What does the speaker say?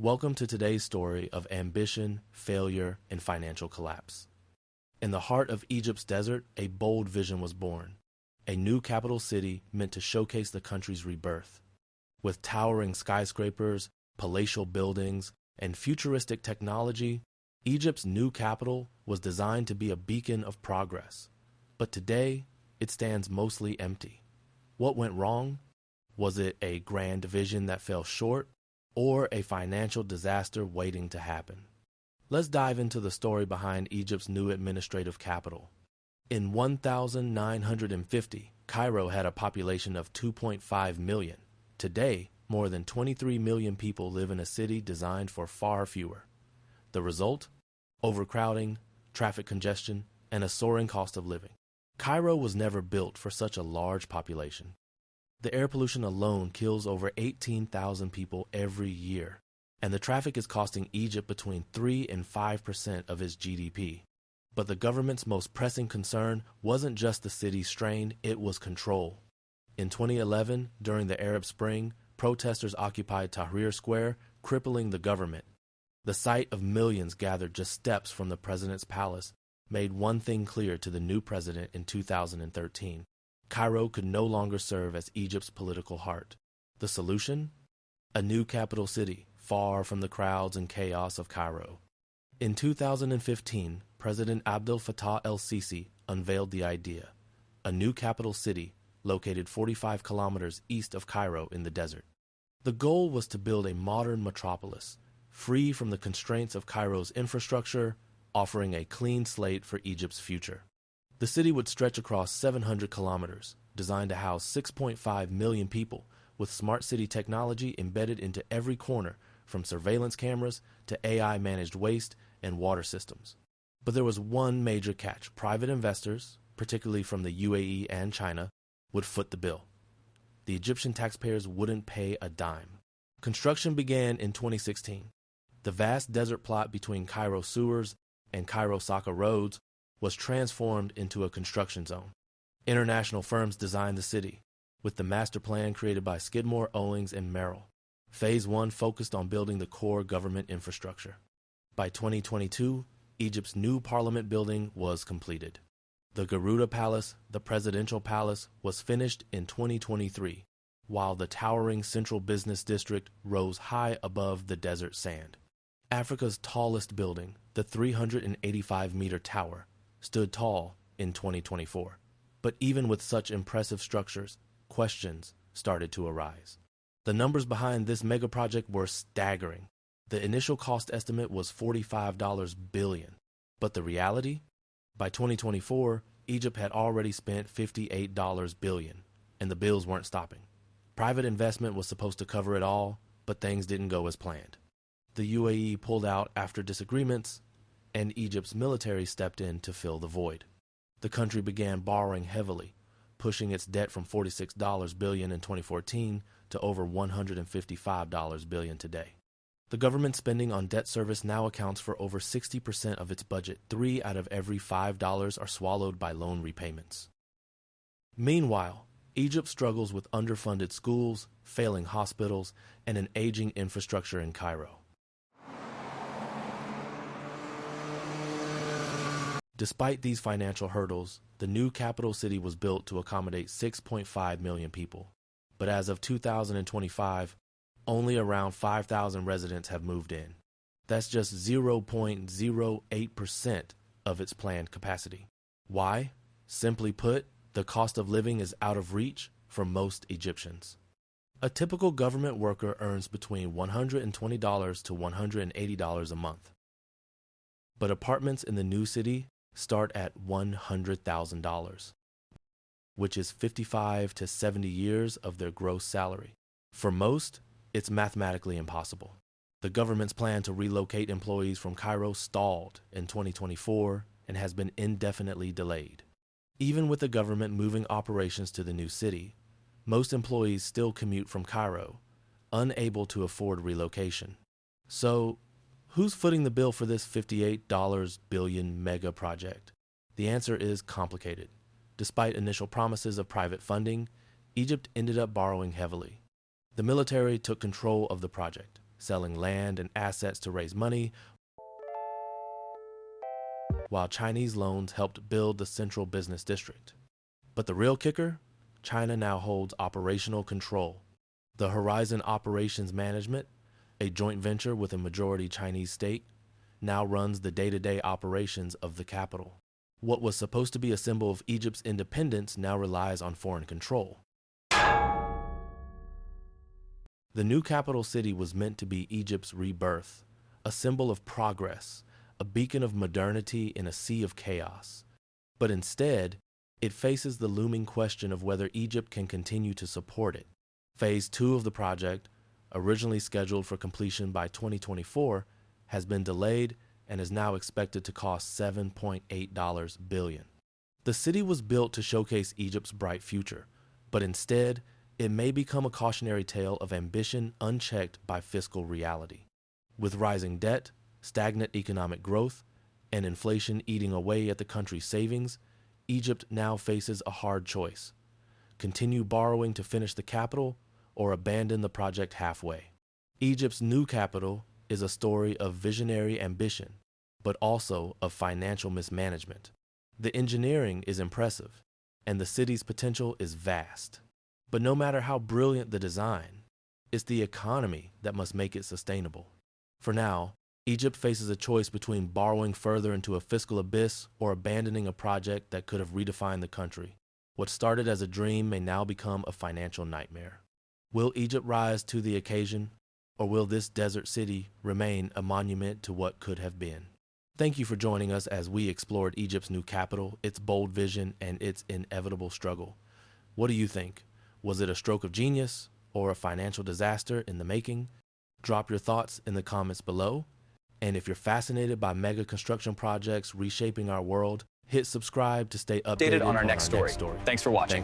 Welcome to today's story of ambition, failure, and financial collapse. In the heart of Egypt's desert, a bold vision was born, a new capital city meant to showcase the country's rebirth. With towering skyscrapers, palatial buildings, and futuristic technology, Egypt's new capital was designed to be a beacon of progress. But today, it stands mostly empty. What went wrong? Was it a grand vision that fell short, or a financial disaster waiting to happen? Let's dive into the story behind Egypt's new administrative capital. In 1950, Cairo had a population of 2.5 million. Today, more than 23 million people live in a city designed for far fewer. The result? Overcrowding, traffic congestion, and a soaring cost of living. Cairo was never built for such a large population. The air pollution alone kills over 18,000 people every year, and the traffic is costing Egypt between 3 and 5% of its GDP. But the government's most pressing concern wasn't just the city's strain, it was control. In 2011, during the Arab Spring, protesters occupied Tahrir Square, crippling the government. The sight of millions gathered just steps from the president's palace made one thing clear to the new president in 2013. Cairo could no longer serve as Egypt's political heart. The solution? A new capital city, far from the crowds and chaos of Cairo. In 2015, President Abdel Fattah el-Sisi unveiled the idea, a new capital city located 45 kilometers east of Cairo in the desert. The goal was to build a modern metropolis, free from the constraints of Cairo's infrastructure, offering a clean slate for Egypt's future. The city would stretch across 700 kilometers, designed to house 6.5 million people, with smart city technology embedded into every corner, from surveillance cameras to AI-managed waste and water systems. But there was one major catch. Private investors, particularly from the UAE and China, would foot the bill. The Egyptian taxpayers wouldn't pay a dime. Construction began in 2016. The vast desert plot between Cairo sewers and Cairo-Saka roads was transformed into a construction zone. International firms designed the city, with the master plan created by Skidmore, Owings, and Merrill. Phase 1 focused on building the core government infrastructure. By 2022, Egypt's new parliament building was completed. The Garuda Palace, the presidential palace, was finished in 2023, while the towering central business district rose high above the desert sand. Africa's tallest building, the 385-meter tower, stood tall in 2024. But even with such impressive structures, questions started to arise. The numbers behind this mega project were staggering. The initial cost estimate was $45 billion. But the reality? By 2024, Egypt had already spent $58 billion, and the bills weren't stopping. Private investment was supposed to cover it all, but things didn't go as planned. The UAE pulled out after disagreements, and Egypt's military stepped in to fill the void. The country began borrowing heavily, pushing its debt from $46 billion in 2014 to over $155 billion today. The government spending on debt service now accounts for over 60% of its budget. 3 out of every $5 are swallowed by loan repayments. Meanwhile, Egypt struggles with underfunded schools, failing hospitals, and an aging infrastructure in Cairo. Despite these financial hurdles, the new capital city was built to accommodate 6.5 million people. But as of 2025, only around 5,000 residents have moved in. That's just 0.08% of its planned capacity. Why? Simply put, the cost of living is out of reach for most Egyptians. A typical government worker earns between $120 to $180 a month. But apartments in the new city start at $100,000, which is 55 to 70 years of their gross salary. For most, it's mathematically impossible. The government's plan to relocate employees from Cairo stalled in 2024 and has been indefinitely delayed. Even with the government moving operations to the new city, most employees still commute from Cairo, unable to afford relocation. So, who's footing the bill for this $58 billion mega project? The answer is complicated. Despite initial promises of private funding, Egypt ended up borrowing heavily. The military took control of the project, selling land and assets to raise money, while Chinese loans helped build the central business district. But the real kicker? China now holds operational control. The Horizon Operations Management, a joint venture with a majority Chinese state, now runs the day-to-day operations of the capital. What was supposed to be a symbol of Egypt's independence now relies on foreign control. The new capital city was meant to be Egypt's rebirth, a symbol of progress, a beacon of modernity in a sea of chaos. But instead, it faces the looming question of whether Egypt can continue to support it. Phase 2 of the project, originally scheduled for completion by 2024, has been delayed and is now expected to cost $7.8 billion. The city was built to showcase Egypt's bright future, but instead, it may become a cautionary tale of ambition unchecked by fiscal reality. With rising debt, stagnant economic growth, and inflation eating away at the country's savings, Egypt now faces a hard choice: continue borrowing to finish the capital or abandon the project halfway. Egypt's new capital is a story of visionary ambition, but also of financial mismanagement. The engineering is impressive, and the city's potential is vast. But no matter how brilliant the design, it's the economy that must make it sustainable. For now, Egypt faces a choice between borrowing further into a fiscal abyss or abandoning a project that could have redefined the country. What started as a dream may now become a financial nightmare. Will Egypt rise to the occasion, or will this desert city remain a monument to what could have been? Thank you for joining us as we explored Egypt's new capital, its bold vision, and its inevitable struggle. What do you think? Was it a stroke of genius or a financial disaster in the making? Drop your thoughts in the comments below. And if you're fascinated by mega construction projects reshaping our world, hit subscribe to stay updated on our next story. Thanks for watching.